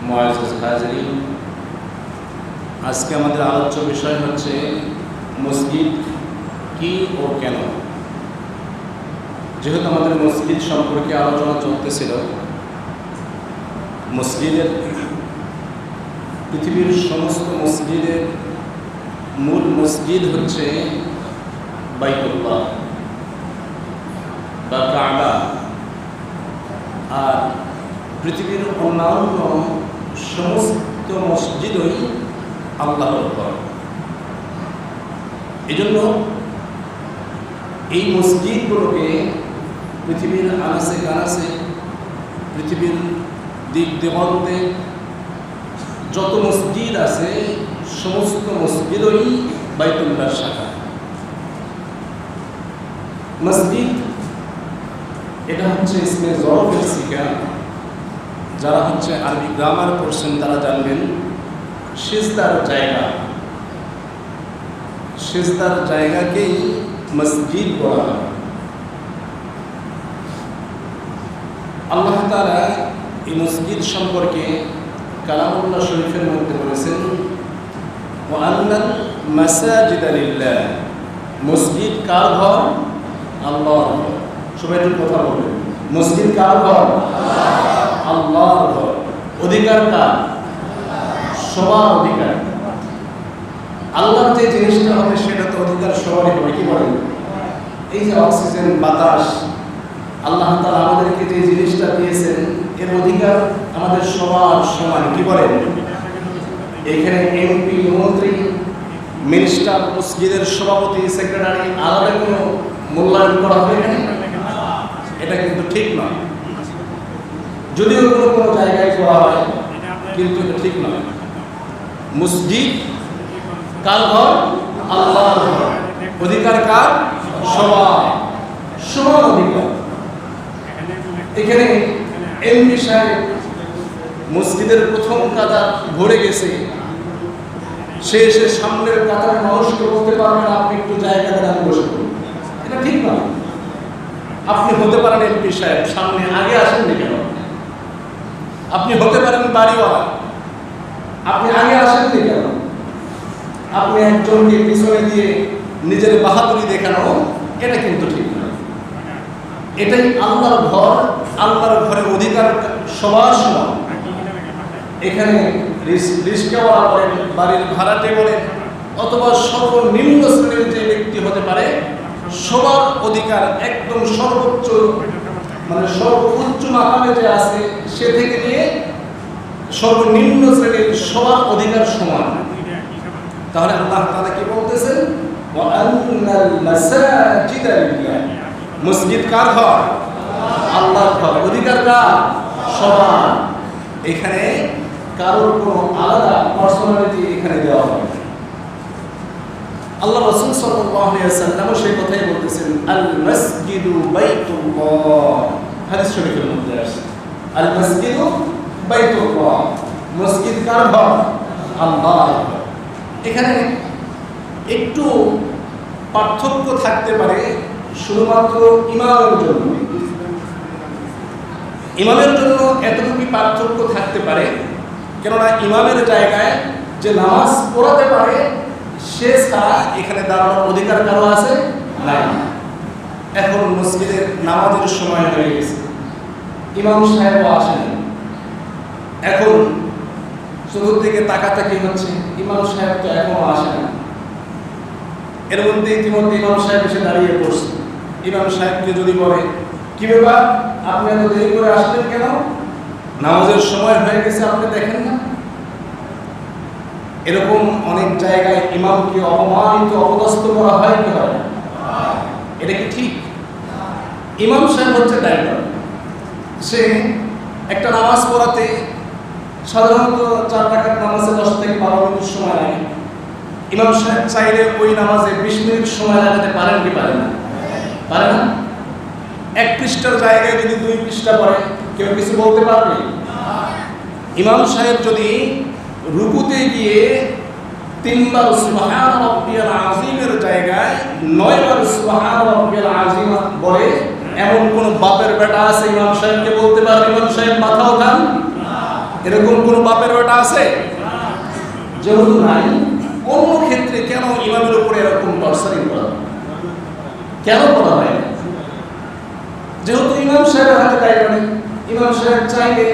মুআজ্জাজ হাজিরিন, আজকে আমাদের আলোচ্য বিষয় হচ্ছে মসজিদ কি ও কেন। যেহেতু আমাদের মসজিদ সম্পর্কে আলোচনা চলতেছিল, মসজিদের পৃথিবীর সমস্ত মসজিদের মূল মসজিদ হচ্ছে বাইতুল্লাহ বা কাবা, আর পৃথিবীর অন্যান্য সমস্ত মসজিদই আল্লাহর ঘর। এজন্য এই মসজিদগুলোকে পৃথিবীর আনাচে কানাচে, পৃথিবীর দিক দেবান্তে যত মসজিদ আছে সমস্ত মসজিদই বাইতুল্লাহর শাখা। মসজিদ এটা হচ্ছে ইসমে জরফের সিগা। যারা হচ্ছে আরবি গ্রামার পড়ছেন তারা জানবেন সিজদার জায়গা, সিজদার জায়গাকেই মসজিদ বলা হয়। আল্লাহ তাআলা এই মসজিদ সম্পর্কে কালামুল্লাহ শরীফের মধ্যে বলেছেন, ওয়া আন্নাল মাসাজিদা লিল্লাহ, মসজিদ কার ঘর? আল্লাহর ঘর। সবাই একটু কথা বলবেন, মসজিদ কার ঘর? আল্লাহর ঘর। অধিকার কার? সবার অধিকার। আল্লাহর যে জিনিসটা হবে সেটা তো অধিকার সবারই হবে। কি বলেন? এই যে অক্সিজেন, বাতাস, আল্লাহ তাআলা আমাদেরকে যে জিনিসটা দিয়েছেন এর অধিকার আমাদের সবার সমান। কি বলেন? এখানে এমপি, মন্ত্রী, মিনিস্টার, মসজিদের সভাপতি, সেক্রেটারি আলাদা কোনো মূল্যায়ন করা হবে এখানে? এটা কিন্তু ঠিক নয়। যদিও কোনো কোনো জায়গায় করা হয়, কিন্তু এটা ঠিক নয়। মসজিদ কার ঘর? আল্লাহর ঘর। অধিকার কার? সবার, সমান অধিকার। এখানে এমপি সাহেব মসজিদের প্রথম কাতার ভরে গেছে, সে এসে সামনের কাতারে মানুষকে বলতে পারবে না আপনি একটু জায়গা দেন, আমি বসে পড়ি। এটা ঠিক নয়। আপনি হতে পারেন এমপি সাহেব, সামনে আগে আসেননি কেন? আপনি হতে পারেন বাড়িওয়ালা, আপনি আগে আসেননি কেন? আপনি একজনকে পিছনে দিয়ে নিজের বাহাদুরি দেখানো, এটা কিন্তু ঠিক নয়। এটাই আল্লাহর ঘর। আল্লাহর ঘরের অধিকার সবার সমান। এখানে রিস্কাওয়ালা বলেন, বাড়ির ভাড়াটে বলেন, অথবা সর্বনিম্ন শ্রেণীর যে ব্যক্তি হতে পারে, সবার অধিকার একদম সর্বোচ্চ, মানে সর্বোচ্চ মাকামে যে আছে সে থেকে নিয়ে সর্বনিম্ন শ্রেণীর সবার অধিকার সমান। তাহলে আল্লাহ তাআলা কি বলতেছেন? ওয়া আন্নাল মাসাজিদা লিল্লাহ, মসজিদ কার ঘর? আল্লাহর ঘর। অধিকার কার? সবার। এখানে কারোর কোনো আলাদা পার্সোনালিটি এখানে দেওয়া হয়। আল্লাহ রাসূল সাল্লাল্লাহু আলাইহি ওয়াসাল্লাম সেই কথাই বলতেছেন, আল মাসজিদু বাইতুল্লাহ। হাদিস শরীফের মধ্যে আছে আল মাসজিদু বাইতুল্লাহ, মসজিদ কার ঘর? আল্লাহর ঘর। এখানে একটু পার্থক্য থাকতে পারে শুধুমাত্র ইমামের জন্য। ইমামের জন্য এতটুকু পার্থক্য থাকতে পারে, কেননা ইমামের জায়গায় যে নামাজ পড়াতে পারে সে ছাড়া এখানে দাঁড়ানোর অধিকার কারো আছে? নাই। এখন মসজিদের নামাজের সময় হয়ে গেছে, ইমাম সাহেবও আসেনি। এখন চতুর্দিকে তাকাতাকি হচ্ছে, ইমাম সাহেব তো এখনো আসে না। এর মধ্যে ইতিমধ্যে ইমাম সাহেব এসে দাঁড়িয়ে পড়ছে। ইমাম সাহেবকে যদি বলে, কি ব্যাপার, আপনি এত দেরি করে আসলেন কেন? নামাজের সময় হয়ে গেছে, আপনি দেখেন না? এরকম অনেক জায়গায় ইমামকে অপমানিত, অপদস্থ করা হয় কি হয়? এটা কি ঠিক? ইমাম সাহেব হচ্ছে ড্রাইভার। সে একটা নামাজ পড়াতে সাধারণত 4 রাকাত নামাজে 10 থেকে 12 মিনিট সময় লাগে। ইমাম সাহেব চাইলে ওই নামাজে 20 মিনিট সময় লাগাতে পারেন কি পারেন না? পারে না। 1 পৃষ্ঠার জায়গায় যদি 2 পৃষ্ঠা পড়ে কেউ কিছু বলতে পারবে? ইমাম সাহেব যদি রুকুতে গিয়ে 3 বার সুবহান রাব্বিয়াল আযীমের জায়গায় 9 বার সুবহান রাব্বিয়াল আযীম বলে, এমন কোন বাপের বেটা আছে ইমাম সাহেবকে বলতে পারবে ইমাম সাহেব মাথা উঠান? এরকম কোন বাপের বেটা আছে? যেহেতু নাই, কোন ক্ষেত্রে কেন ইমামের উপরে এরকম টর্চারিং করা হয়? কেন করা হয়? যেহেতু ইমাম সাহেবের হাতে দায়িত্ব নেই, ইমাম সাহেব চাইলে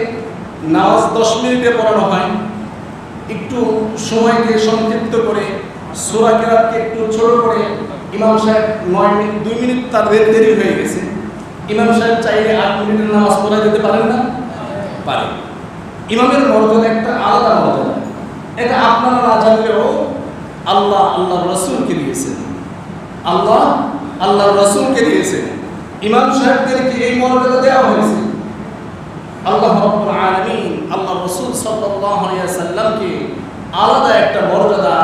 নামাজ 10 মিনিটে পড়ানো হয়, একটু সময়কে সংক্ষিপ্ত করে সূরা কেরাতকে একটু ছোট করে ইমাম সাহেব 9 মিনিট 2 মিনিট তার দেরি হয়ে গেছে, ইমাম সাহেব চাইলে 8 মিনিটের নামাজ পড়া যেতে পারেন না? পারে। ইমামের মর্যাদা একটা আলাদা মর্যাদা, এটা আপনারা না জানলেও আল্লাহ আল্লাহর রাসূলকে দিয়েছেন, আল্লাহ আল্লাহর রাসূলকে দিয়েছেন, ইমাম সাহেবদেরকে এই মর্যাদা দেওয়া হয়েছে। আল্লাহ রাব্বুল আলামিন আল্লাহর রাসূল সাল্লাল্লাহু আলাইহি ওয়াসাল্লামকে আলাদা একটা মর্যাদা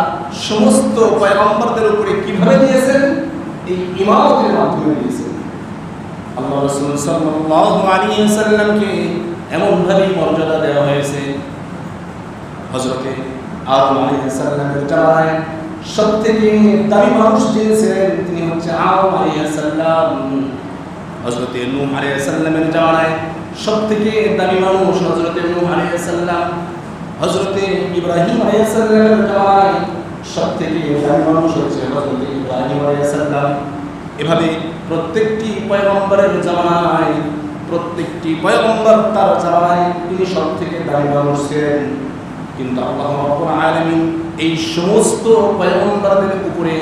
সমস্ত পয়গম্বরদের উপরে কিভাবে দিয়েছেন? এই ইমামতের মাধ্যমে দিয়েছেন। আল্লাহ রাসূল সাল্লাল্লাহু আলাইহি ওয়াসাল্লামকে এমন ভাবে মর্যাদা দেওয়া হয়েছে, হযরতে আদম আলাইহিস সালামের জামানায় সবথেকে দামি মানুষ যিনি ছিলেন তিনি হচ্ছে আদম আলাইহিস সালাম। হযরতে নূহ আলাইহিস সালামের জামানায় সবথেকে দামি মানুষ হযরতে নূহ আলাইহিস সালাম। হযরতে ইব্রাহিম আলাইহিস সালামের জামানায় সবথেকে দামি মানুষ হচ্ছে হযরতে ইব্রাহিম আলাইহিস সালাম। এভাবে প্রত্যেকটি পয়গম্বরের জামানায়, প্রত্যেকটি পয়গম্বর তার জামানায় তিনি সবথেকে দামি মানুষ ছিলেন। কিন্তু আল্লাহ রাব্বুল আলামিন এই সমস্ত পয়গম্বরদের উপরে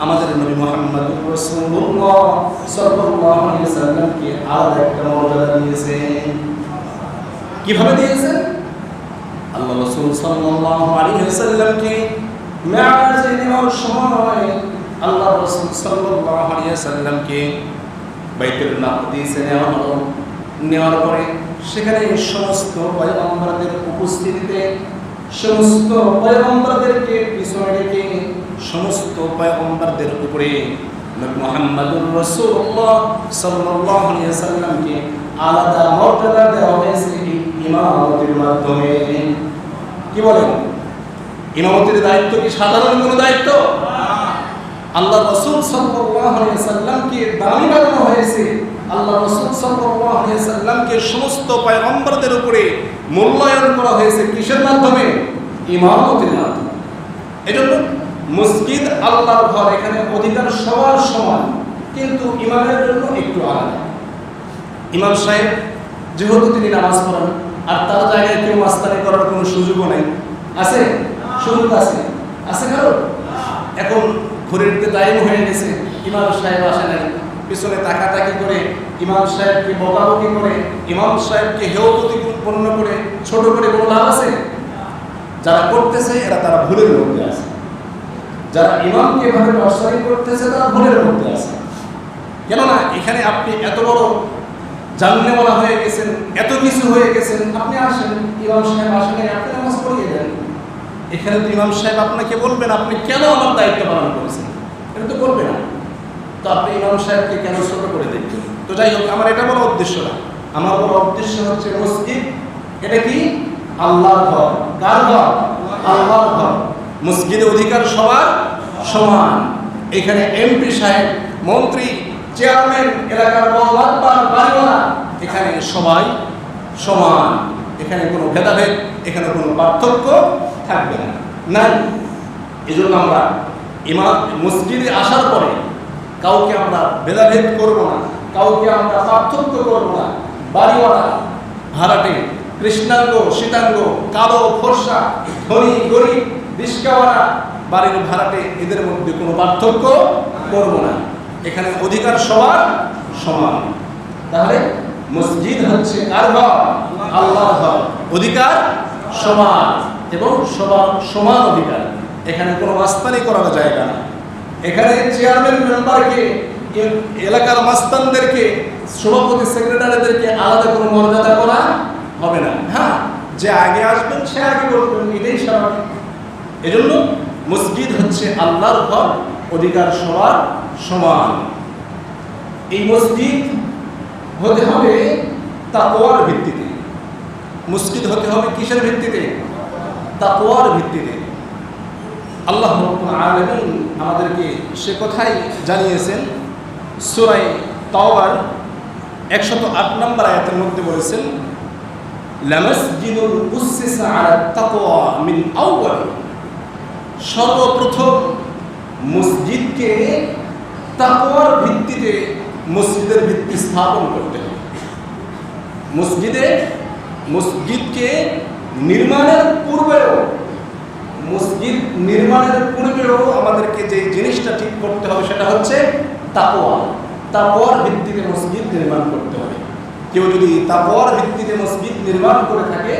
আমাদের নবী মুহাম্মদুর রাসূলুল্লাহ সাল্লাল্লাহু আলাইহি ওয়াসাল্লামকে আলাদা একটা মর্যাদা দিয়েছেন। কিভাবে দিয়েছেন? আল্লাহ রাসূল সাল্লাল্লাহু আলাইহি ওয়াসাল্লামকে মিরাজে নেওয়ার সময় আল্লাহ রাসূল সাল্লাল্লাহু আলাইহি ওয়াসাল্লামকে বাইতুল মাকদিসে নেওয়া হলো। নেওয়ার পরে সেখানে সমস্ত পয়গম্বরদের উপস্থিতিতে সমস্ত পয়গম্বরদেরকে পিছনে রেখে সমস্ত পয়গম্বরদের উপরে নবী মুহাম্মদুর রাসূলুল্লাহ সাল্লাল্লাহু আলাইহি ওয়াসাল্লামকে আলাদা মর্যাদা দেওয়া হয়েছে এই ইমামতের মাধ্যমে। কি বলেন? ইমামতের দায়িত্ব কি সাধারণ কোনো দায়িত্ব? আল্লাহ রাসূল সাল্লাল্লাহু আলাইহি ওয়াসাল্লামকে দামি বানানো হয়েছে। আল্লাহ রাসূল সাল্লাল্লাহু আলাইহি ওয়াসাল্লামকে সমস্ত পয়গম্বরদের উপরে মূল্যায়ন করা হয়েছে কিসের মাধ্যমে? ইমামতের মাধ্যমে। এজন্য মসজিদ আল্লাহর ঘর, এখানে অধিকার সবার সমান, কিন্তু ইমামের জন্য একটু আলাদা। ইমাম সাহেব যেহেতু তিনি নামাজ পড়ান, আর তার জায়গায় কেউ মাস্তানি করার কোনো সুযোগও নেই। আছে? সুযোগ আছে? আছে কারো? এখন ঘড়ির টাইম হয়ে গেছে, ইমাম সাহেব আসে নাই, পিছনে তাকাতাকি করে ইমাম সাহেবকে বকাবকি করে ইমাম সাহেবকে হেয় প্রতিপন্ন করে ছোট করে কোনো লাভ আছে? যারা করতেছে এরা তারা ভুলের মধ্যে আছে, যারা ইমামকে এভাবে টর্চারিং করতেছে তারা ভুলের মধ্যে আছে। কেননা এখানে আপনি এত বড় জাননেওয়ালা হয়ে গেছেন, এত কিছু হয়ে গেছেন, আপনি আসেন, ইমাম সাহেব আসেন, আপনি নামাজ পড়িয়ে দেন। এখানে তো ইমাম সাহেব আপনাকে বলবেন আপনি কেন আমার দায়িত্ব পালন করেছেন, এটা তো করবে না। তো আপনি ইমাম সাহেবকে কেন ছোট করে দেখবেন? তো যাই হোক, আমার এটা বড় উদ্দেশ্য না। আমার বড় উদ্দেশ্য হচ্ছে মসজিদ এটা কি? আল্লাহর ঘর। কার ঘর? আল্লাহর ঘর। মসজিদে অধিকার সবার সমান। এখানে এমপি সাহেব, মন্ত্রী, চেয়ারম্যান, এলাকার বড়বাট্টার, বাড়িওয়ালা, এখানে সবাই সমান। এখানে কোনো ভেদাভেদ, এখানে কোনো পার্থক্য থাকবে না, নাই। এজন্য আমরা মসজিদে আসার পরে কাউকে আমরা ভেদাভেদ করব না, কাউকে আমরা পার্থক্য করব না। বাড়িওয়ালা, ভাড়াটে, কৃষ্ণাঙ্গ, শ্বেতাঙ্গ, কালো, ফর্সা, ধনী, গরিব, রিস্কাওয়ালা, বাড়ির ভাড়াটে, এদের মধ্যে কোনো পার্থক্য করব না। এখানে অধিকার সবার সমান। তাহলে মসজিদ হচ্ছে কার ঘর? আল্লাহর ঘর। অধিকার সমান এবং সবার সমান অধিকার। এখানে কোনো মাস্তানি করার জায়গা না। এখানে চেয়ারম্যান, মেম্বারকে, এলাকার মাস্তানদেরকে, সভাপতি, সেক্রেটারিদেরকে আলাদা কোনো মর্যাদা করা হবে না। হ্যাঁ, যে আগে আসবেন সে আগে বলবেন, এটাই স্বাভাবিক। এজন্য মসজিদ হচ্ছে আল্লাহর ঘর, অধিকার সবার সমান। এই মসজিদ হতে হবে তাকওয়ার ভিত্তিতে। মসজিদ হতে হবে কিসের ভিত্তিতে? তাকওয়ার ভিত্তিতে। আল্লাহ রাব্বুল আলামিন আমাদেরকে সে কথাই জানিয়েছেন। সূরা তাওবার 108 নম্বর আয়াতের মধ্যে বলেছেন, লামাসজিদুন উসসিসা আলা তাকওয়া মিন আউয়াল, সর্বপ্রথম মসজিদকে তাকওয়ার ভিত্তিতে মসজিদের ভিত্তি স্থাপন করতে হবে। মসজিদকে নির্মাণের পূর্বেও আমাদেরকে যে জিনিসটা ঠিক করতে হবে সেটা হচ্ছে তাকওয়ার ভিত্তিতে মসজিদ নির্মাণ করতে হবে। কেউ যদি তাকওয়ার ভিত্তিতে মসজিদ নির্মাণ করে থাকে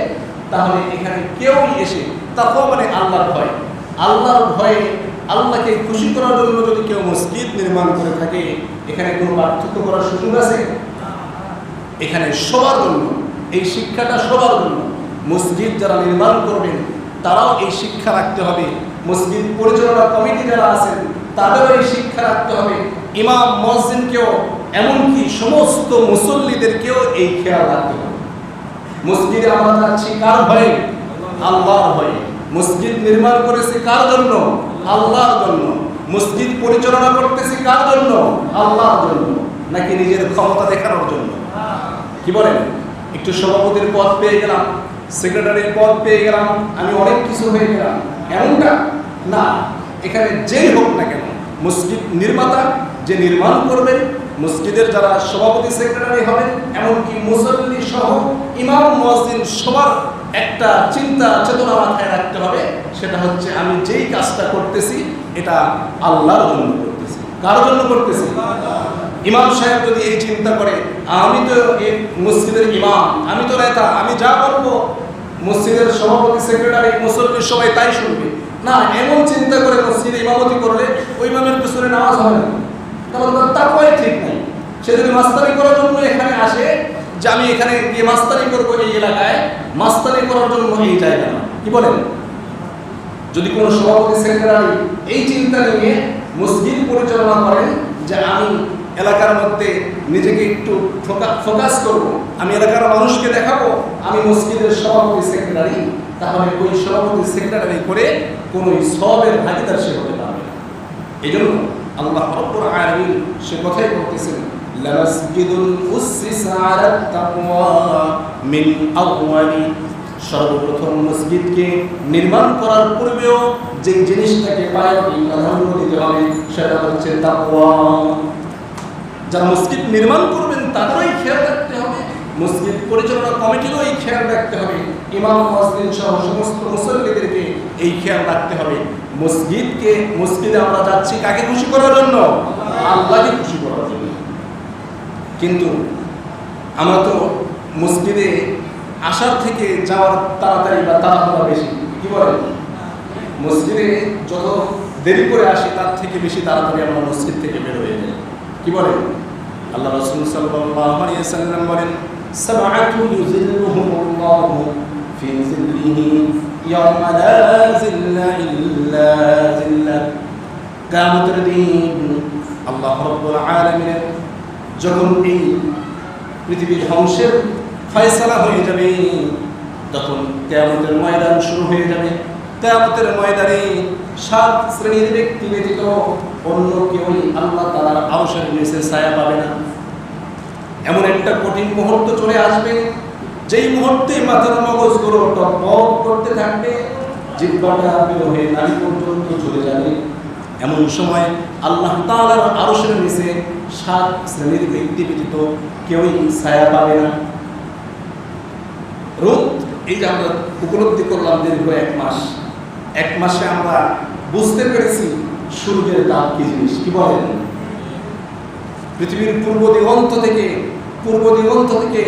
তাহলে এখানে কেউ এসে, তাকওয়া মানে আল্লাহর ভয়ে আল্লাহকে খুশি করার জন্য যদি কেউ মসজিদ নির্মাণ করে থাকে, এখানে কোনো পার্থক্য করার সুযোগ আছে? এখানে সবার জন্য এই শিক্ষাটা, সবার জন্য। মসজিদ যারা নির্মাণ করবেন তারাও এই শিক্ষা রাখতে হবে, মসজিদ পরিচালনা কমিটি যারা আছেন তাদেরও এই শিক্ষা রাখতে হবে, ইমাম মুয়াজ্জিনকেও, এমনকি সমস্ত মুসল্লিদেরকেও এই খেয়াল রাখতে হবে। মসজিদে আমরা যাচ্ছি কার ভয়ে? আল্লাহর ভয়ে। মসজিদ নির্মাণ করেছে কার জন্য? আল্লাহর জন্য। মসজিদ পরিচালনা করতেছি কার জন্য? আল্লাহর জন্য, নাকি নিজের ক্ষমতা দেখানোর জন্য? কি বলেন? একটু সভাপতির পদ পেয়ে গেলাম, সেক্রেটারির পদ পেয়ে গেলাম, আমি অনেক কিছু হয়ে গেলাম, এমনটা না। এখানে যেই হোক না কেন, মসজিদ নির্মাতা যে নির্মাণ করবেন, মসজিদের যারা সভাপতি সেক্রেটারি হবেন, এমনকি মুসল্লি সহ ইমাম মুয়াজ্জিন সবার একটা চিন্তা চেতনা মাথায় রাখতে হবে, সেটা হচ্ছে আমি যেই কাজটা করতেছি এটা আল্লাহর জন্য করতেছি। কার জন্য করতেছি? ইমাম সাহেব যদি এই চিন্তা করে আমি তো এই মসজিদের ইমাম, আমি তো নেতা, আমি যা বলবো মসজিদের সভাপতি সেক্রেটারি মুসল্লি সবাই তাই শুনবে, না, এমন চিন্তা করে মসজিদে ইমামতি করলে ওই ইমামের পিছনে নামাজ হবে না, কারণ তার ভয় ঠিক নাই। সে যদি মাস্তানি করার জন্য এখানে আসে যে আমি এখানে গিয়ে মাস্তানি করবো, এই এলাকায় মাস্তানি করার জন্য এই জায়গা না। কি বলেন? যদি কোনো সভাপতি সেক্রেটারি এই চিন্তা নিয়ে মসজিদ পরিচালনা করেন যে আমি এলাকার মধ্যে নিজেকে একটু ফোকাস করব, আমি এলাকার মানুষকে দেখাবো আমি মসজিদের সভাপতি সেক্রেটারি, তাহলে ওই সভাপতি সেক্রেটারি করে কোনো সওয়াবের ভাগীদার সে হতে পারবে না। এই জন্য আল্লাহ রাব্বুল আলামিন সে কথাই বলতেছেন, লামাসজিদুন উসসিসা আলা তাকওয়া মিন আউয়ালি, সর্বপ্রথম মসজিদকে নির্মাণ করার পূর্বেও যে জিনিসটাকে প্রাধান্য দিতে হবে সেটা হচ্ছে তাকওয়া। যারা মসজিদ নির্মাণ করবেন তাদেরই খেয়াল রাখতে হবে, মসজিদ পরিচালনা কমিটিরও এই খেয়াল রাখতে হবে, ইমাম মুয়াজ্জিন সহ সমস্ত মুসল্লিদেরকে এই খেয়াল রাখতে হবে। মসজিদে আমরা যাচ্ছি কাকে খুশি করার জন্য? আল্লাহকে খুশি করার জন্য। কিন্তু আমরা তো মসজিদে আসার থেকে যাওয়ার তাড়াতাড়ি বা তাড়াহুড়া বেশি। কি বলেন? মসজিদে যত দেরি করে আসি তার থেকে বেশি তাড়াতাড়ি আমরা মসজিদ থেকে বের হয়ে যাই। কি বলেন? আল্লাহ রাসূল সাল্লাল্লাহু আলাইহি ওয়াসাল্লাম বলেন, সাবআতু ইউযিল্লুহুমুল্লাহু ফি যিল্লিহি ইয়াওমা লা যিল্লা ইল্লা যিল্লাহ। কিয়ামতের দিন আল্লাহ রাব্বুল আলামিনের যখন এই পৃথিবীর ধ্বংসের ফয়সালা হয়ে যাবে, তখন কিয়ামতের ময়দান শুরু হয়ে যাবে। কিয়ামতের ময়দানে 7 শ্রেণীর ব্যক্তি ব্যতীত অন্য কেউই আল্লাহ তাআলার আরশের নিচে ছায়া পাবে না। এমন একটা কঠিন মুহূর্ত চলে আসবে, যেই মুহূর্তে মাথার মগজগুলো টকবক করতে থাকবে, জিহ্বাটা বের হয়ে নাভি পর্যন্ত চলে যাবে। এমন সময় আল্লাহ তাআলার আরশের নিচে 7 শ্রেণীর ব্যক্তি ব্যতীত কেউই ছায়া পাবে না। রোদ, এই যে আমরা উপলব্ধি করলাম দীর্ঘ 1 মাস, 1 মাসে আমরা বুঝতে পেরেছি সূর্যের তাপ কি জিনিস। কি বলেন? পৃথিবীর পূর্ব দিগন্ত থেকে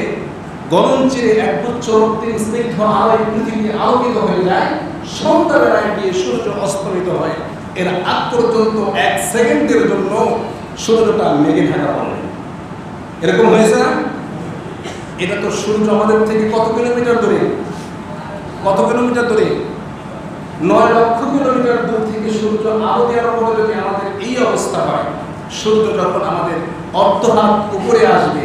গগন চিরে একগুচ্ছ রক্তিম স্নিগ্ধ আলোয় পৃথিবী আলোকিত হয়ে যায়, সন্ধ্যাবেলায় গিয়ে সূর্য অস্তমিত হয়। এর আগ পর্যন্ত 1 সেকেন্ডের জন্য সূর্যটা মেঘে ঢাকা পড়ে। এরকম হয়েছে না? এটা তো সূর্য আমাদের থেকে কত কিলোমিটার দূরে? 9 লক্ষ কিলোমিটার দূর থেকে সূর্য আলো দেওয়ার পরে যদি আমাদের এই অবস্থা হয়, সূর্য যখন আমাদের অর্ধ হাত উপরে আসবে,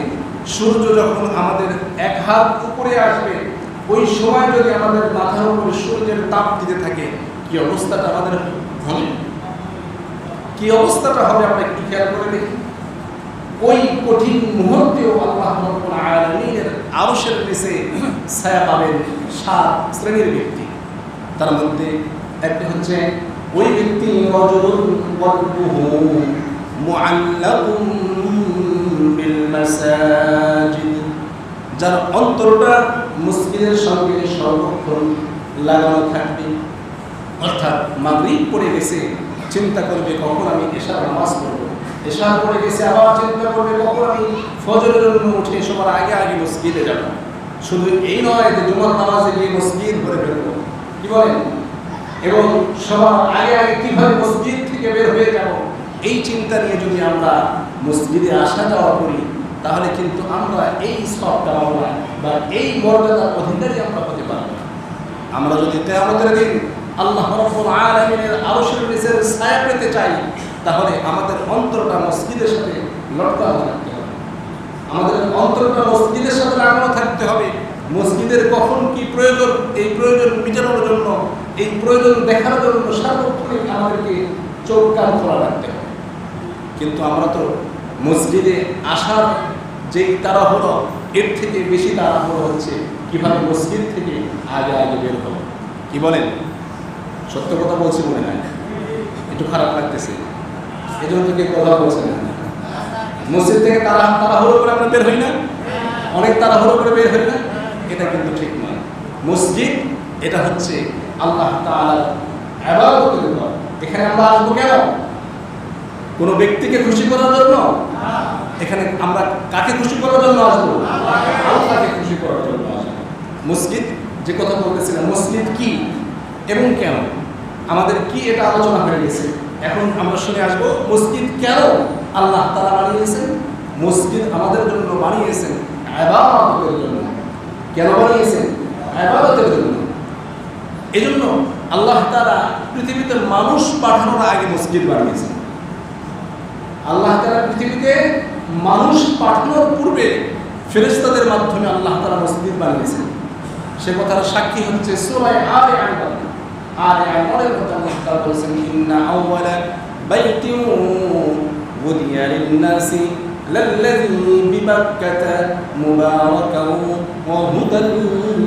সূর্য যখন আমাদের 1 হাত উপরে আসবে, ওই সময় যদি আমাদের মাথার উপরে সূর্যের তাপ দিতে থাকে, কি অবস্থাটা আমাদের হবে? কি অবস্থাটা হবে আমরা একটু খেয়াল করে দেখি। ওই কঠিন মুহূর্তেও আল্লাহ রাব্বুল আলামিনের আরশের নিচে ছায়া পাবেন 7 শ্রেণীর ব্যক্তি। তার মধ্যে একটা হচ্ছে ওই ব্যক্তি রাজুলুন কলবুহু মুআল্লাকুম বিল মাসাজিদ, যার অন্তরটা মসজিদের সঙ্গে সর্বক্ষণ লাগানো থাকবে। অর্থাৎ মাগরিব পড়ে গেছে, চিন্তা করবে কখন আমি এশার নামাজ পড়ব, এশার পড়ে গেছে আবার চিন্তা করবে কখন আমি ফজরের জন্য উঠে সবার আগে আগে মসজিদে যাব। শুধু এই নয় যে জুমার নামাজে গিয়ে মসজিদ ভরে ফেলবো, কি বলেন, এবং সবার আগে আগে কিভাবে মসজিদ থেকে বের হয়ে যাব, এই চিন্তা নিয়ে যদি আমরা মসজিদে আসা যাওয়া করি তাহলে কিন্তু আমরা এই সবটা আমরা বা এই মর্যাদার অধিকারী আমরা হতে পারব না। আমরা যদি কিয়ামতের দিন আল্লাহ রাব্বুল আলামিনের আরশের নিচের ছায়া পেতে চাই তাহলে আমাদের অন্তরটা মসজিদের সাথে লটকানো থাকতে হবে, আমাদের অন্তরটা মসজিদের সাথে লাগানো থাকতে হবে। মসজিদের কখন কি প্রয়োজন, এই প্রয়োজন মেটানোর জন্য, এই প্রয়োজন দেখার জন্য সার্বক্ষণিক আমাদেরকে চোখ কান খোলা রাখতে হবে। কিন্তু আমরা তো মসজিদে আসার যেই তাড়াহুড়ো, এর থেকে বেশি তাড়াহুড়ো হচ্ছে কিভাবে মসজিদ থেকে আগে আগে বের হবো। কি বলেন, সত্য কথা বলছি মনে হয়, একটু খারাপ লাগতেছে, এই জন্য থেকে কথা বলছেন না। মসজিদ থেকে তাড়াহুড়ো করে আমরা বের হই না, অনেক তাড়াহুড়ো করে বের হই না, এটা কিন্তু ঠিক নয়। মসজিদ এটা হচ্ছে আল্লাহ তাআলার ইবাদতের ঘর। এখানে আমরা আসবো কেন? কোনো ব্যক্তিকে খুশি করার জন্য? এখানে আমরা কাকে খুশি করার জন্য আসবো? আল্লাহকে খুশি করার জন্য আসবো। মসজিদ যে কথা বলতেছিলাম, মসজিদ কি এবং কেন, আমাদের কি এটা আলোচনা হয়ে গেছে। এখন আমরা শুনে আসবো মসজিদ কেন আল্লাহ তাআলা বানিয়েছেন। মসজিদ আমাদের জন্য বানিয়েছেন ইবাদতের জন্য। কেন বানিয়েছেন? ইবাদতের জন্য। এজন্য আল্লাহ তাআলা পৃথিবীতে মানুষ পাঠানোর আগে মসজিদ বানিয়েছেন। আল্লাহ তাআলা পৃথিবীতে মানুষ পাঠানোর পূর্বে ফেরেশতাদের মাধ্যমে আল্লাহ তাআলা মসজিদ বানিয়েছেন। সে কথার সাক্ষী হচ্ছে সূরা আলে ইমরান। আলে ইমরানের মধ্যে আল্লাহ তাআলা বলেছেন, ইন্না আউওয়ালা বাইতিন উদিয়া লিন-নাসি লাল্লাযী বিবাক্কাতা মুবারাকান ওয়া হুদাল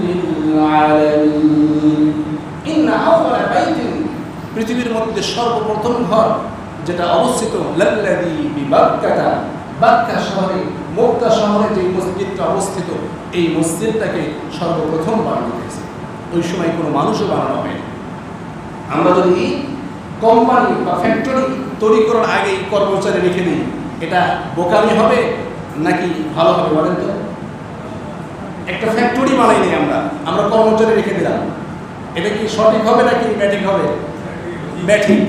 লিল-আলামিন। ইন্না আউওয়ালা বাইতিন, পৃথিবীর মধ্যে সর্বপ্রথম ঘর যেটা অবস্থিত, লাল্লাযী বিবাক্কাতা, বাক্কা শহরে, মক্কা শহরে যে মসজিদটা অবস্থিত, এই মসজিদটাকে সর্বপ্রথম বানানো হয়েছে। ওই সময় কোনো মানুষও বানানো হয়নি। আমরা যদি কোম্পানি বা ফ্যাক্টরি তৈরি করার আগেই কর্মচারী রেখে দিই, এটা বোকামি হবে নাকি ভালো হবে বলেন তো? একটা ফ্যাক্টরি বানাইনি আমরা কর্মচারী রেখে দিলাম, এটা কি সঠিক হবে নাকি ব্যাঠিক হবে? ব্যাঠিক।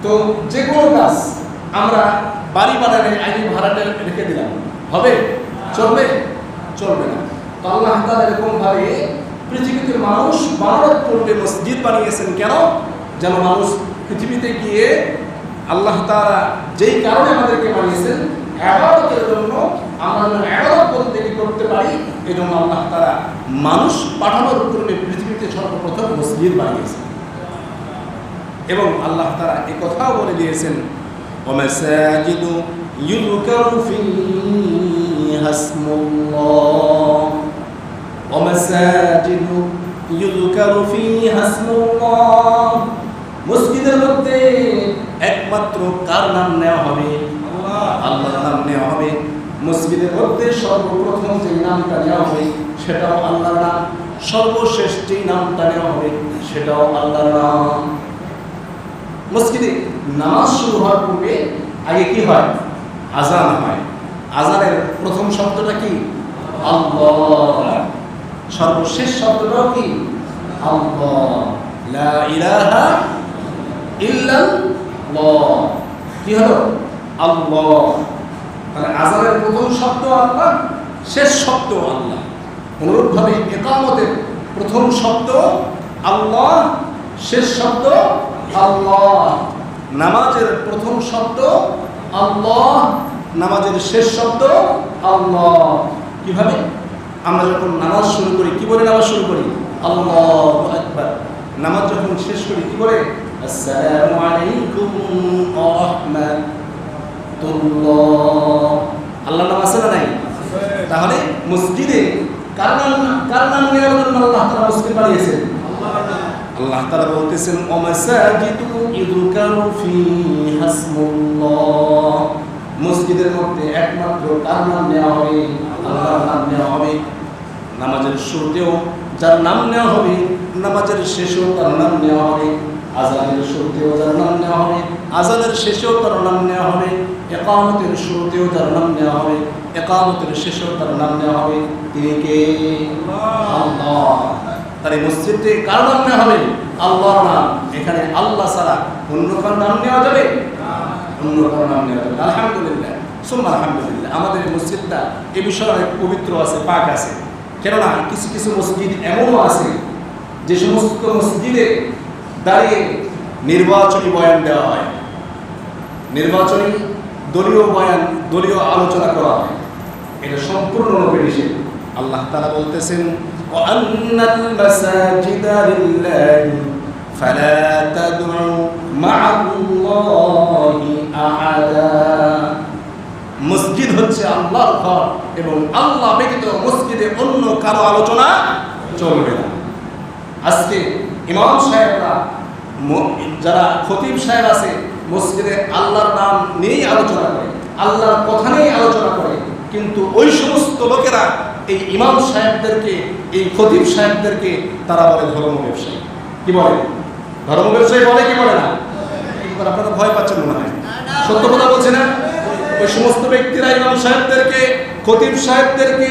তো যে কোনো কাজ আমরা বাড়ি বানালে আগে ভাড়াটা রেখে দিলাম, হবে? চলবে? চলবে না। তো আল্লাহ তাআলা এরকমভাবে পৃথিবীতে মানুষ বানানোর পূর্বে মসজিদ বানিয়েছেন। কেন? যেন মানুষ পৃথিবীতে গিয়ে আল্লাহ তাআলা যেই কারণে আমাদেরকে বানিয়েছেন ইবাদতের জন্য, আমরা যেন ইবাদত করতে পারি, এই জন্য আল্লাহ তাআলা মানুষ পাঠানোর পূর্বে পৃথিবীতে সর্বপ্রথম মসজিদ বানিয়েছেন। এবং আল্লাহ তাআলা এই কথাও বলে দিয়েছেন, ومساجد يذكر فيها اسم الله ومساجد يذكر فيها اسم الله। মসজিদের মধ্যে একমাত্র কার নাম নেওয়া হবে? আল্লাহর নাম নেওয়া হবে। মসজিদের মধ্যে সর্বপ্রথম যে নামটা নেওয়া হবে সেটাও আল্লাহর নাম, সর্বশেষ যে নামটা নেওয়া হবে সেটাও আল্লাহর নাম। মসজিদে নামাজ শুরু হওয়ার পূর্বে আগে কি হয়? আযান হয়। আযানের প্রথম শব্দটা কি? আল্লাহ। সর্বশেষ শব্দটাও কি? আল্লাহ। লা ইলাহা ইল্লাল্লাহ। কি হলো? আল্লাহ। তাহলে আযানের প্রথম শব্দ আল্লাহ, শেষ শব্দ আল্লাহ। অনুরূপভাবে ইকামতের প্রথম শব্দ আল্লাহ, শেষ শব্দ আল্লাহ। নামাজের প্রথম শব্দ আল্লাহ, নামাজের শেষ শব্দ আল্লাহ। কিভাবে? আমরা যখন নামাজ শুরু করি কি বলে নামাজ শুরু করি? আল্লাহু আকবার। নামাজ যখন শেষ করি কি বলে? আসসালামু আলাইকুম ওয়া রাহমাতুল্লাহ। জিতুল্লাহ। আল্লাহর নাম আছে না নাই? তাহলে মসজিদে কার নাম নেওয়ার জন্য আল্লাহ তাআলা মসজিদ বানিয়েছেন? আল্লাহ তাআলা বলতেছেন ওয়া মাসাজিদু ইযকারু ফিহা ইসমুল্লাহ। মসজিদের মধ্যে একমাত্র কার নাম নেওয়া হবে? আল্লাহর নাম নেওয়া হবে। নামাজের শুরুতেও যার নাম নেওয়া হবে, নামাজের শেষেও তার নাম নেওয়া হবে। আযানের শুরুতেও যার নাম নেওয়া হবে, আযানের শেষেও তার নাম নেওয়া হবে। ইকামতের শুরুতেও যার নাম নেওয়া হবে, ইকামতের শেষেও তার নাম নেওয়া হবে। তিনি কে? আল্লাহ। তার এই মসজিদে কার নাম নেওয়া হবে? আল্লাহর নাম। এখানে আল্লাহ ছাড়া অন্য কার নাম নেওয়া যাবে? অন্য কার নাম নেওয়া যাবে? আলহামদুলিল্লাহ, সুম্মা আলহামদুলিল্লাহ। আমাদের এই মসজিদটা এ বিষয়ে অনেক পবিত্র আছে, পাক আছে। কেননা কিছু কিছু মসজিদ এমনও আছে যে সমস্ত মসজিদে দাঁড়িয়ে নির্বাচনী বয়ান দেওয়া হয়, নির্বাচনী দলীয় বয়ান, দলীয় আলোচনা করা হয়। এটা সম্পূর্ণরূপে নিষেধ। আল্লাহ তাআলা বলতেছেন ওয়া আন্নাল মাসাজিদা লিল্লাহি ফালা তাদউ মা'আল্লাহি আহাদা। মসজিদ হচ্ছে আল্লাহর ঘর এবং আল্লাহ ব্যতীত মসজিদে অন্য কারো আলোচনা চলবে না। আজকে ইমাম সাহেবরা, যারা খতিব সাহেব আছে, মসজিদে আল্লাহর নাম নিয়েই আলোচনা করে, আল্লাহর কথা নিয়েই আলোচনা করে। কিন্তু ওই সমস্ত লোকেরা এই ইমাম সাহেবদেরকে, এই খতিব সাহেবদেরকে তারা বলে ধর্ম ব্যবসায়ী। কি বলে? ধর্ম ব্যবসায়ী বলে কি বলে না? আপনারা ভয় পাচ্ছেন মনে হয়, সত্য কথা বলছে না? ওই সমস্ত ব্যক্তিরা ইমাম সাহেবদেরকে, খতিব সাহেবদেরকে,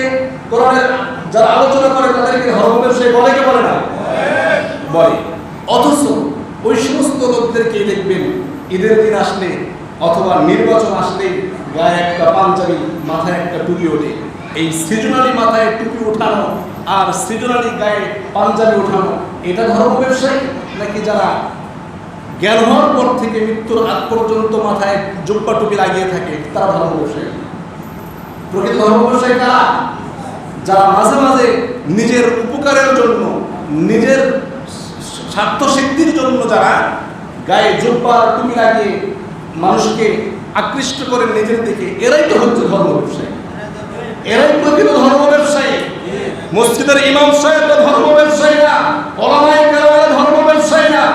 কোরআনের যারা আলোচনা করে তাদেরকে ধর্ম ব্যবসায়ী বলে কি বলে না? বলে। অথচ ওই সমস্ত লোকদেরকে দেখবেন ঈদের দিন আসলে অথবা নির্বাচন আসলে গায়ে একটা পাঞ্জাবি, মাথায় একটা টুপি ওঠে। এই সৃজনালী মাথায় টুপি ওঠানো আর সৃজনালী গায়ে পাঞ্জাবি ওঠানো, এটা ধর্ম ব্যবসায়ী? নাকি যারা জ্ঞান হওয়ার পর থেকে মৃত্যুর আগ পর্যন্ত মাথায় জুব্বা টুপি লাগিয়ে থাকে তারা ধর্ম ব্যবসায়ী? প্রকৃত ধর্ম ব্যবসায়ী কারা? যারা মাঝে মাঝে নিজের উপকারের জন্য, নিজের স্বার্থ সিদ্ধির জন্য যারা গায়ে জুব্বা টুপি লাগিয়ে মানুষকে আকৃষ্ট করে নিজের দিকে, এরাই তো হচ্ছে ধর্ম ব্যবসায়ী। এরাই প্রকৃত ধর্ম ব্যবসায়ী। মসজিদের ইমাম সাহেবরা ধর্ম ব্যবসায়ী না, ওলামায়ে কেরামরা ধর্ম ব্যবসায়ী না।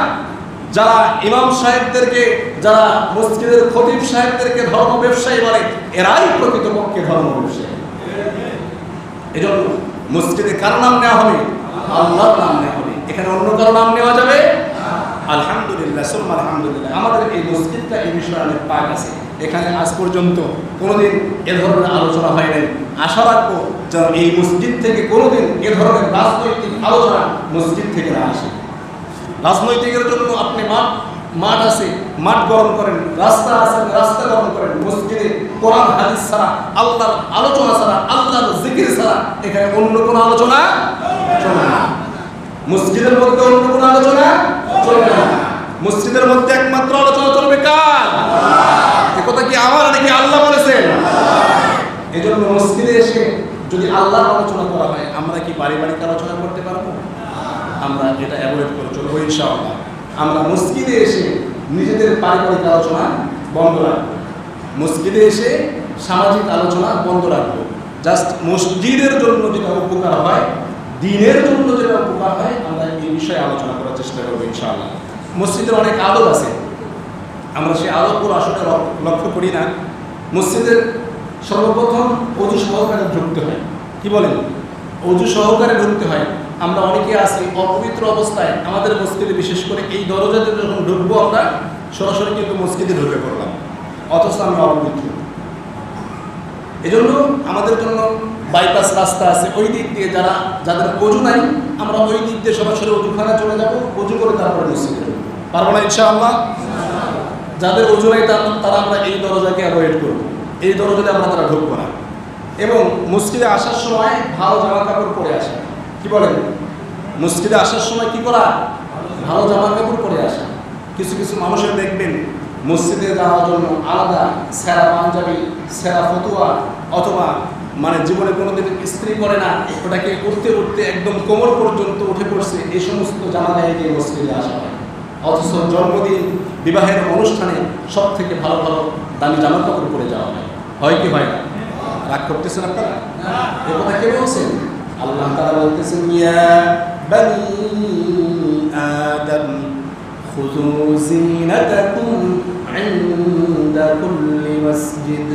যারা ইমাম সাহেবদেরকে, যারা মসজিদের খতিব সাহেবদেরকে ধর্ম ব্যবসায়ী বলে, এরাই প্রকৃতপক্ষে ধর্ম ব্যবসায়ী। এজন্য মসজিদে কার নাম নেওয়া হবে? আল্লাহর নাম নেওয়া হবে। এখানে অন্য কারো নাম নেওয়া যাবে? আলহামদুলিল্লাহ, সুম্মা আলহামদুলিল্লাহ। আমাদের এই মসজিদটা এই বিষয়ে অনেক পাক আছে। এখানে আজ পর্যন্ত কোনোদিন এ ধরনের আলোচনা হয় নাই। আশা রাখবো যেন এই মসজিদ থেকে কোনোদিন এ ধরনের রাজনৈতিক আলোচনা মসজিদ থেকে না আসে। রাজনৈতিকের জন্য আপনি মাঠ আছে, মাঠ গরম করেন, রাস্তা আছে, রাস্তা গরম করেন। মসজিদে কোরআন হাদিস ছাড়া, আল্লাহর আলোচনা ছাড়া, আল্লাহর জিকির ছাড়া এখানে অন্য কোনো আলোচনা চলবে না। মসজিদের মধ্যে অন্য কোনো আলোচনা চলবে না। মসজিদের মধ্যে একমাত্র আলোচনা চলবে কার? এ কথা কি আমার নাকি আল্লাহ বলেছেন? এই জন্য মসজিদে এসে যদি আল্লাহর আলোচনা করা হয়, আমরা কি পারিবারিক আলোচনা করতে পারবো? আমরা এটা অ্যাভয়েড করে চলবো ইনশাআল্লাহ। আমরা মসজিদে এসে নিজেদের পারিবারিক আলোচনা বন্ধ রাখবো, মসজিদে এসে সামাজিক আলোচনা বন্ধ রাখবো। জাস্ট মসজিদের জন্য যেটা উপকার হয়, দ্বীনের জন্য যেটা উপকার হয়, আমরা এই বিষয়ে আলোচনা করার চেষ্টা করবো ইনশাআল্লাহ। মসজিদের অনেক আদব আছে, আমরা সেই আদবগুলো আসলে লক্ষ্য করি না। মসজিদের সর্বপ্রথম অজু সহকারে ঢুকতে হয়। কি বলেন? অজু সহকারে ঢুকতে হয়। আমরা অনেকে আছি অপবিত্র অবস্থায়, আমাদের মসজিদে বিশেষ করে এই দরজাতে যখন ঢুকবো আমরা সরাসরি কিন্তু মসজিদে ঢুকে পড়লাম, অথচ আমরা অপবিত্র। এজন্য আমাদের জন্য বাইপাস রাস্তা আছে, ওই দিক দিয়ে যাদের অজু নাই, আমরা ওই দিক দিয়ে সরাসরি অজুখানা চলে যাব, অজু করে তারপরে মসজিদে ঢুকবো। পারবো না ইনশাআল্লাহ? যাদের অজু নাই তারা আমরা এই দরজাকে অ্যাভয়েড করবো, এই দরজাতে আমরা তারা ঢুকবো না। এবং মসজিদে আসার সময় ভালো জামা কাপড় পরে আসা। কি বলেন? মসজিদে আসার সময় কি করা? ভালো জামা কাপড় পরে আসা। কিছু কিছু মানুষের দেখবেন মসজিদে যাওয়ার জন্য আলাদা সেরা পাঞ্জাবি, সেরা ফতুয়া, অথবা মানে জীবনে কোনোদিন ইস্ত্রি করে না, ওটাকে উঠতে উঠতে একদম কোমর পর্যন্ত উঠে পড়ছে, এই সমস্ত জামা গায়ে দিয়ে মসজিদে আসা হয়। অথচ জন্মদিন, বিবাহের অনুষ্ঠানে সব থেকে ভালো ভালো দামি জামা কাপড় পরে যাওয়া হয় কি হয় না? রাগ করতেছেন আপনারা? এ কথা কে বলছেন? আল্লাহ তাআলা বলতেছেন, ইয়া বানি আদম খুযু যিনাতাকুম ইনদা কুল্লি মসজিদ।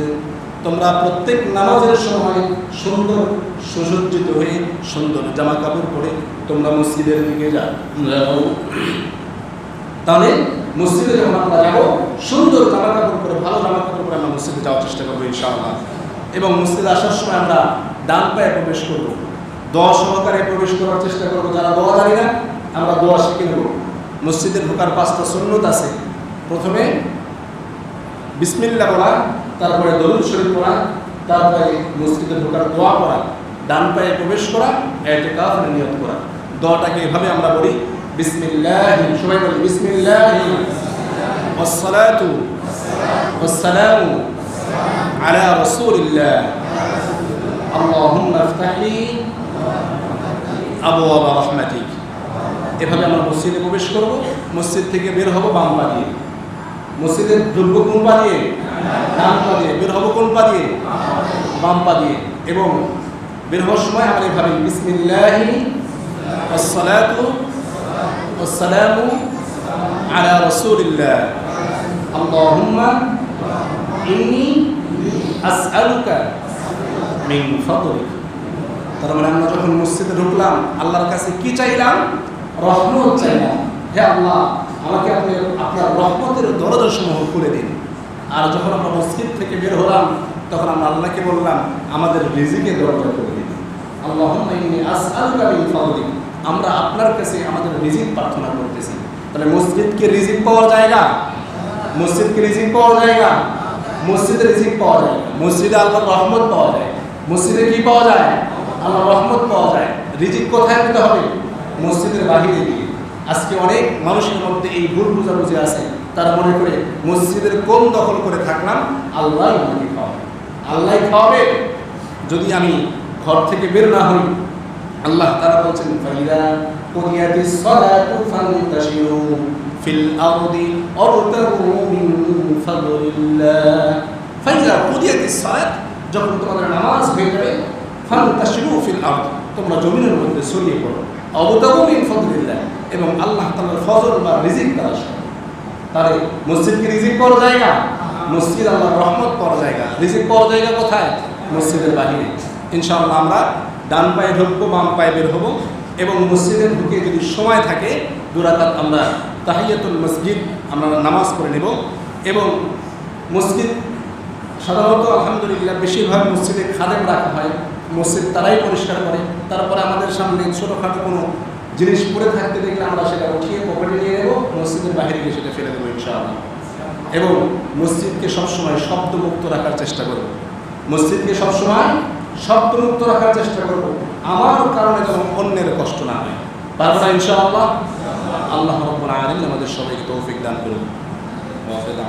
তোমরা প্রত্যেক নামাজের সময় সুন্দর সুসজ্জিত হয়ে সুন্দর জামা কাপড় পরে তোমরা মসজিদের দিকে যাও। তাহলে মসজিদে যখন আমরা যাবো, সুন্দর জামা কাপড় পরে, ভালো জামা কাপড় পরে আমরা মসজিদে যাওয়ার চেষ্টা করবো ইনশাআল্লাহ। এবং মসজিদে আসার সময় আমরা ডান পায়ে প্রবেশ করব, দোয়া সহকারে প্রবেশ করার চেষ্টা করবো। যারা দোয়া জানি না, আমরা দোয়া শিখে নেব। মসজিদে ঢোকার 5টা সুন্নত আছে। প্রথমে বিসমিল্লাহ বলা, তারপরে দরুদ শরীফ পড়া, তারপরে মসজিদে ঢোকার দোয়া করা, ডান পায়ে প্রবেশ করা, ইতিকাফের নিয়ত করা। দোয়াটাকে এভাবে আমরা বলি, বিসমিল্লাহ, সবাই বলি বিসমিল্লাহ ওয়াসসালাতু ওয়াসসালামু আলা রাসূলিল্লাহ আল্লাহুম্মা ইফতাহলি আবওয়াব রাহমাতিক। এভাবে আমরা মসজিদে প্রবেশ করব। মসজিদ থেকে বের হব বাম পা দিয়ে। মসজিদে ঢুকব কোন পা দিয়ে? ডান পা দিয়ে। বের হব কোন পা দিয়ে? বাম পা দিয়ে। এবং বের হওয়ার সময় আমরা এভাবে বিসমিল্লাহি ওয়াসসালাতু ওয়াসসালামু আলা রাসূলিল্লাহ আল্লাহুম্মা ইন্নী আসআলুকা মিন ফাদলিক। তার মানে আমরা যখন মসজিদে ঢুকলাম, আল্লাহর কাছে কি চাইলাম? রহমত চাইলাম। হে আল্লাহ, আমাকে আপনি আপনার রহমতের দরজাসমূহ খুলে দিন। আর যখন আমরা মসজিদ থেকে বের হলাম, তখন আমরা আল্লাহকে বললাম, আমাদের রিজিকের দরজা খুলে দিন। আল্লাহুম্মা ইন্নী আসআলুকা মিন ফাদলিক। আমরা আপনার কাছে আমাদের রিজিক প্রার্থনা করতেছি। তাহলে মসজিদকে রিজিক পাওয়ার জায়গা, মসজিদকে রিজিক পাওয়ার জায়গা, মসজিদে রিজিক পাওয়া যায়। মসজিদে আল্লাহর রহমত পাওয়া যায়। মসজিদে কি পাওয়া যায়? আল্লাহর রহমত পাওয়া যায়। রিজিক কোথায় পেতে হবে? মসজিদের বাহিরে গিয়ে। আজকে অনেক মানুষের মধ্যে এই ভুল বোঝাবুঝি আছে। তারা মনে করে মসজিদের কোন দখল করে থাকলাম, আল্লাহ আমাকে খাওয়াবে, আল্লাহ খাওয়াবে। যদি আমি ঘর থেকে বের না হই, আল্লাহ তাআলা বলছেন, ফাইদা কুদিয়াতিস সালাতু ফান্তাশিরু ফিল আরদি ওয়াবতাগু মিন ফাদলিল্লাহ। ফাইদা কুদিয়াতিস সালাত, যখন তোমাদের নামাজ হয়ে যাবে, ফান্তাশিরু ফিল আরদ, তোমরা জমিনের মধ্যে ছড়িয়ে পড়ো, ওয়াবতাগু মিন ফাদলিল্লাহ, এবং আল্লাহ তাআলার ফজল বা রিজিক তালাশ করো। তাহলে মসজিদ কি রিজিক পাওয়ার জায়গা? মসজিদ আল্লাহর রহমত পাওয়ার জায়গা। রিজিক পাওয়ার জায়গা কোথায়? মসজিদের বাহিরে। ইনশাআল্লাহ আমরা ডান পায়ে ঢুকবো, বাম পায়ে বের হবো। এবং মসজিদে ঢুকে যদি সময় থাকে, 2 রাকাত আমরা তাহিয়াতুল মসজিদ আমরা নামাজ পড়ে নেব। এবং মসজিদ সাধারণত আলহামদুলিল্লাহ বেশিরভাগ মসজিদে খাদেম রাখা হয়। মসজিদ তারাই পরিষ্কার করে। তারপরে আমাদের সামনে ছোটোখাটো কোনো জিনিস পড়ে থাকতে দেখলে আমরা সেটা উঠিয়ে পকেটে নিয়ে নেব, মসজিদের বাইরে গিয়ে সেটা ফেলে দেবো ইনশাআল্লাহ। এবং মসজিদকে সবসময় শব্দমুক্ত রাখার চেষ্টা করব। মসজিদকে সবসময় শব্দমুক্ত রাখার চেষ্টা করব, আমার কারণে যেন অন্যের কষ্ট না হয়। পারবো না ইনশাআল্লাহ? আল্লাহ রাব্বুল আলামিন আমাদের সবাইকে তৌফিক দান করুন।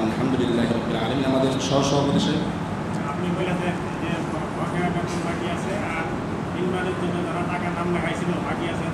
আলহামদুলিল্লাহ রাব্বিল আলামিন। আমাদের সহসভাপতি সাহেব, আপনি বলেছেন যে বকেয়া বেতন বাকি আছে আর নির্মাণের জন্য যারা টাকা নাম লেখাইছিল বাকি আছে